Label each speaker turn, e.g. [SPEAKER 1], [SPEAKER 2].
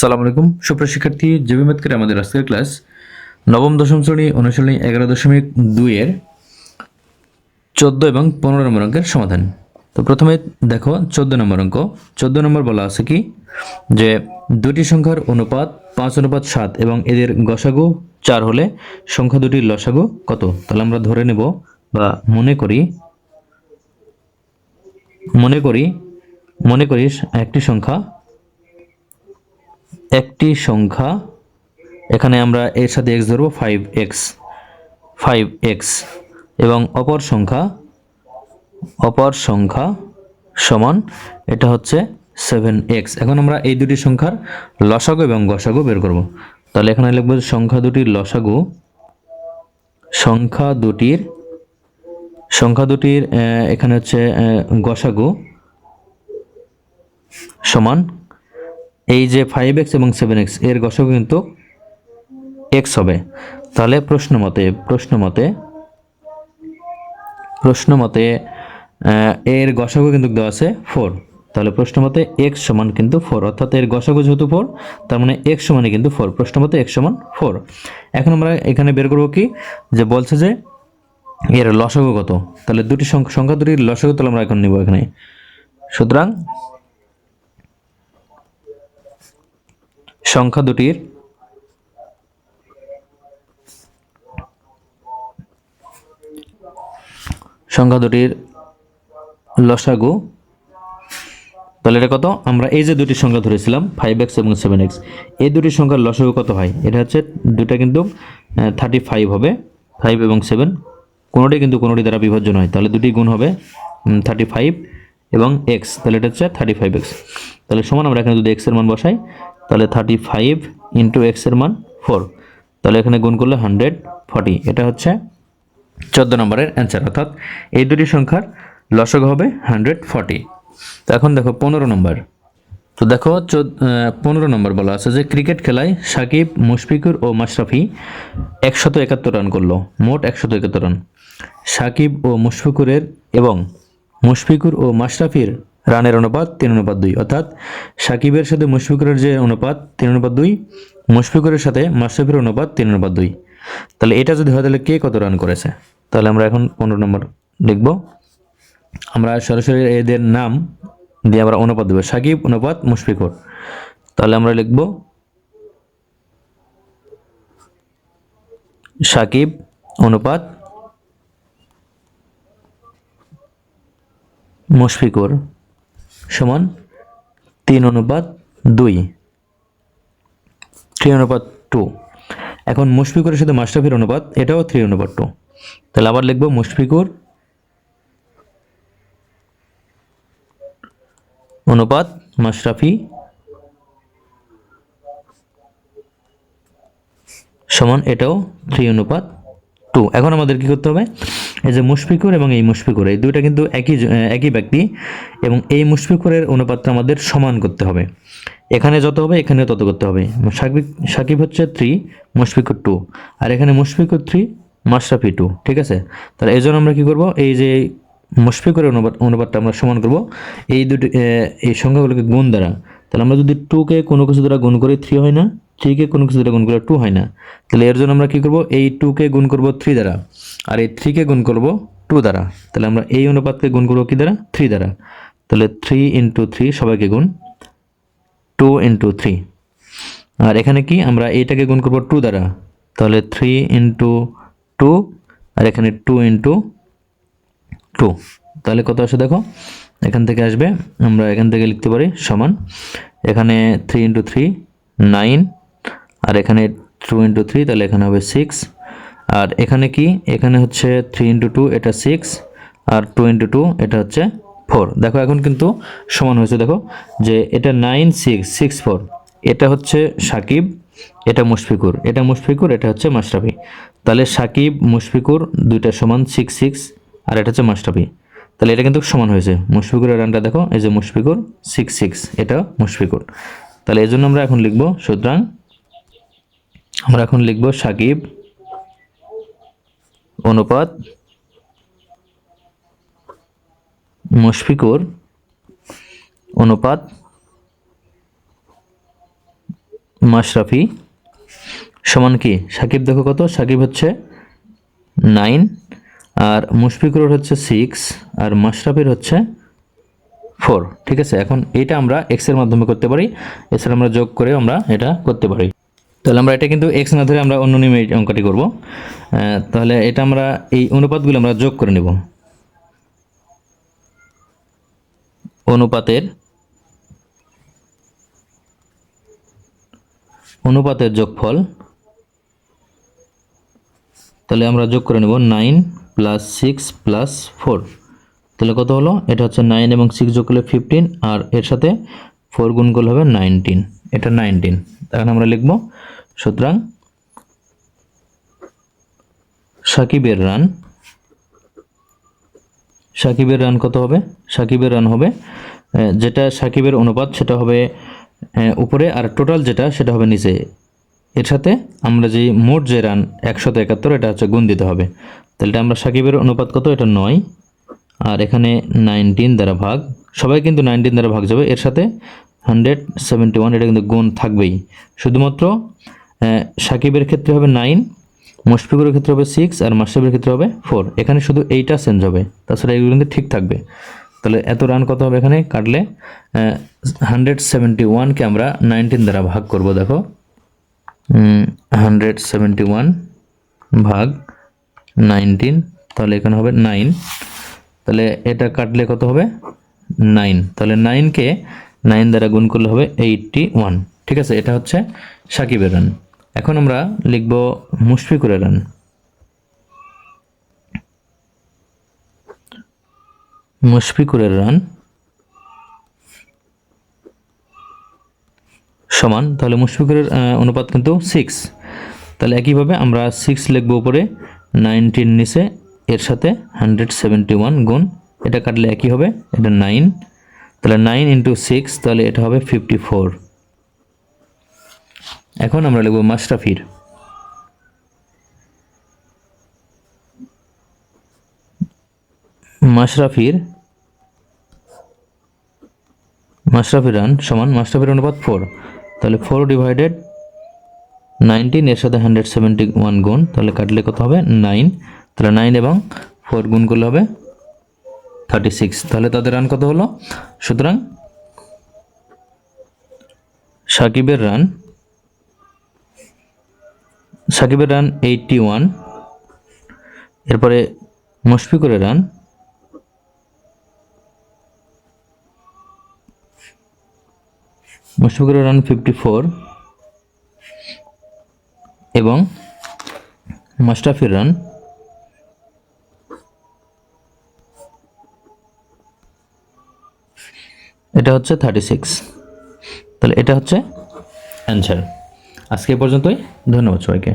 [SPEAKER 1] আসসালামু আলাইকুম সুপ্রিয় শিক্ষার্থী, জেবি ম্যাথের আমাদের আজকের ক্লাস নবম দশম শ্রেণী অনুশীলনী 11.2 এর 14 এবং 15 নম্বর অঙ্কের সমাধান। তো প্রথমে দেখো 14 নম্বর অঙ্ক। 14 নম্বর বলা আছে কি যে দুটি সংখ্যার অনুপাত 5:7 এবং এদের গসাগু 4 হলে সংখ্যা দুটির লসাগু কত? তাহলে আমরা ধরে নেব বা মনে করি একটি সংখ্যা এখানে আমরা এর সাথে x ধরবো 5x এবং অপর সংখ্যা সমান এটা হচ্ছে 7x। এখন আমরা এই দুটি সংখ্যার লসাগু এবং গসাগু বের করব। তাহলে এখানে লিখব সংখ্যা দুটির লসাগু, সংখ্যা দুটির এখানে হচ্ছে গসাগু সমান এই যে 5x এবং 7x এর গসাগু কিন্তু x হবে। তাহলে প্রশ্ন মতে এর গসাগু কিন্তু দেওয়া আছে 4। তাহলে প্রশ্ন মতে x সমান কিন্তু 4, অর্থাৎ এর গসাগু যেহেতু 4 তার মানে x সমানই কিন্তু 4। প্রশ্ন মতে x সমান 4। এখন আমরা এখানে বের করব কি যে বলছে যে এর লসাগু কত। তাহলে দুটি সংখ্যা দুটির লসাগু তাহলে আমরা এখন নিব এখানে। সুতরাং সংখ্যা দুটির লসাগু, তাহলে এটা কত? আমরা এই যে দুটি সংখ্যা ধরেছিলাম 5x এবং 7x, এই দুটি সংখ্যার লসাগু কত হয়? এটা হচ্ছে দুটা কিন্তু 35 হবে। 5 এবং 7 কোনোটি দ্বারা বিভাজ্য নয়, তাহলে দুটি গুণ হবে 35 এবং x, তাহলে এটা হচ্ছে 35x। তাহলে সমান আমরা এখানে যদি x এর মান বসাই তাহলে 35 ইন্টু x এর মান 4, তাহলে এখানে গুণ করলে 140। এটা হচ্ছে 14 নম্বরের অ্যান্সার, অর্থাৎ এই দুটি সংখ্যার লসাগু হবে 140। তো এখন দেখো 15 নম্বর। তো দেখো 15 নম্বর বলা আছে যে ক্রিকেট খেলায় সাকিব, মুশফিকুর ও মাশরাফি 171 রান করলো, মোট 171 রান। সাকিব ও মুশফিকুর ও মাশরাফির রানের অনুপাত 3:2, অর্থাৎ সাকিবের সাথে মুশফিকুরের যে অনুপাত 3:2, মুশফিকুরের সাথে মাশরাফির অনুপাত 3:2। তাহলে এটা যদি হয় তাহলে কে কত রান করেছে? তাহলে আমরা এখন 15 নম্বর লিখব। আমরা সরাসরি এদের নাম দিয়ে আমরা অনুপাত দেব, সাকিব অনুপাত মুশফিকুর। তাহলে আমরা লিখব সাকিব অনুপাত মুশফিকুর সমান 3:2, 3:2। এখন মুশফিকুরের সাথে মাশরাফির অনুপাত এটাও 3:2। তাহলে আবার লিখব মুশফিকুর অনুপাত মাশরাফি সমান এটাও 3:2। এখন আমাদের কি করতে হবে? এই যে মুশফিকুর এবং এই মুশফিকুর, এই দুইটা কিন্তু একই ব্যক্তি, এবং এই মুশফিকুরের অনুপাতটা আমাদের সমান করতে হবে। এখানে যত হবে এখানে তত করতে হবে। সাকিব হচ্ছে 3, মুশফিকুর 2, আর এখানে মুশফিকুর 3, মাশরাফি 2। ঠিক আছে, তাহলে এই জন্য আমরা কি করব, এই যে মুশফিকুরের অনুপাতটা আমরা সমান করব এই সংখ্যাগুলোকে গুণ দ্বারা। তাহলে আমরা যদি 2কে কোনো কিছু দ্বারা গুণ করি 3 হয় না, 3কে কোনো কিছু দ্বারা গুণ করলে 2 হয় না। তাহলে এর জন্য আমরা কি করব, এই 2কে গুণ করব 3 দ্বারা, আর এই 3কে গুণ করব 2 দ্বারা। তাহলে আমরা এই অনুপাতকে গুণ করব কি দ্বারা? 3 দ্বারা। তাহলে 3 × 3 সবাইকে গুণ 2 × 3, আর এখানে কি আমরা এইটাকে গুণ করব 2 দ্বারা, তাহলে 3 × 2, আর এখানে 2 × 2। তাহলে কত আসে দেখো, এখান থেকে আসবে, আমরা এখান থেকে লিখতে পারি সমান, এখানে 3 × 3 9, আর এখানে 2 × 3, তাহলে এখানে হবে 6, আর এখানে কি, এখানে হচ্ছে 3 × 2 এটা 6, আর 2 × 2 এটা হচ্ছে 4। দেখো এখন কিন্তু সমান হয়েছে। দেখো যে এটা 9 6 6 4, এটা হচ্ছে সাকিব, এটা মুশফিকুর, এটা হচ্ছে মাশরাফি। তাহলে সাকিব মুশফিকুর দুইটা সমান 6 6, আর এটা হচ্ছে মাশরাফি। তাহলে এটা কিন্তু সমান হয়েছে। মুশফিকুরের রানটা দেখো, এই যে মুশফিকুর 6 6, এটা মুশফিকুর। তাহলে এই জন্য আমরা এখন লিখব, সুতরাং আমরা এখন লিখব সাকিব অনুপাত মুশফিকুর অনুপাত মাশরাফি সমান কি, সাকিব দেখো কত, সাকিব হচ্ছে 9 আর মুশফিকুর হচ্ছে 6 আর মাশরাফির হচ্ছে 4। ঠিক আছে, এখন এটা আমরা এক্স এর মাধ্যমে করতে পারি, এছাড়া আমরা যোগ করে আমরা এটা করতে পারি। তাহলে আমরা এটা কিন্তু এক্স না ধরে আমরা অন্য নিয়মে এই অঙ্কটি করব। তাহলে এটা আমরা এই অনুপাতগুলো আমরা যোগ করে নেব। অনুপাতের যোগফল, তাহলে আমরা যোগ করে নেব 9 + 6 + 4। তাহলে কত হলো, এটা হচ্ছে 9 এবং 6 যোগ করলে 15 আর এর সাথে 4 গুণ করলে হবে 19, এটা 19। তখন আমরা লিখব সুতরাং সাকিবের রান কত হবে, সাকিবের রান হবে যেটা সাকিবের অনুপাত সেটা হবে উপরে আর টোটাল যেটা সেটা হবে নিচে। এর সাথে আমরা যে মোট যে রান 171 এটা হচ্ছে গুণ দিতে হবে। তাহলে আমরা সাকিবের অনুপাত কত, এটা 9 আর এখানে 19 দ্বারা ভাগ, সবাই কিন্তু 19 দ্বারা ভাগ যাবে, এর সাথে 171 এটা কিন্তু গুণ থাকবেই। শুধুমাত্র সাকিবের ক্ষেত্রে হবে 9, মুশফিকুরের ক্ষেত্রে হবে 6 আর মাশরাফির ক্ষেত্রে হবে 4। এখানে শুধু এইটা চেঞ্জ হবে, তাছাড়া এগুলো কিন্তু ঠিক থাকবে। তাহলে এত রান কত হবে, এখানে কাটলে 171কে আমরা 19 দ্বারা ভাগ করব। দেখো 171 ভাগ 19, তাহলে এখানে হবে 9। তাহলে এটা কাটলে কত হবে 9, তাহলে 9কে 9 দ্বারা গুণ করলে হবে 81। ঠিক আছে, এটা হচ্ছে সাকিবের রান। এখন আমরা লিখব মুশফিকুরের রান। সমান, তাহলে মুশফিকুরের অনুপাত কিন্তু 6, তাহলে একইভাবে আমরা 6 লিখব উপরে, 19 নিচে, এর সাথে 171 গুণ, এটা কাটলে একই হবে, এটা 9, তাহলে 9 × 6, তাহলে এটা হবে 54। এখন আমরা লিখব মাশরাফির রান সমান মাশরাফির অনুপাত 4, তাহলে 4/19 এর সাথে 171 গুণ, তাহলে কাটলে কত হবে 9, তাহলে 9 এবং 4 গুণ করলে হবে 36। তাহলে তাদের রান কত হলো, সুতরাং সাকিবের রান 81, এরপরে মুশফিকুরের রান 54 এবং মাশরাফির রান এটা হচ্ছে 36। তাহলে এটা হচ্ছে অ্যান্সার। আজকে পর্যন্তই, ধন্যবাদ সবাইকে।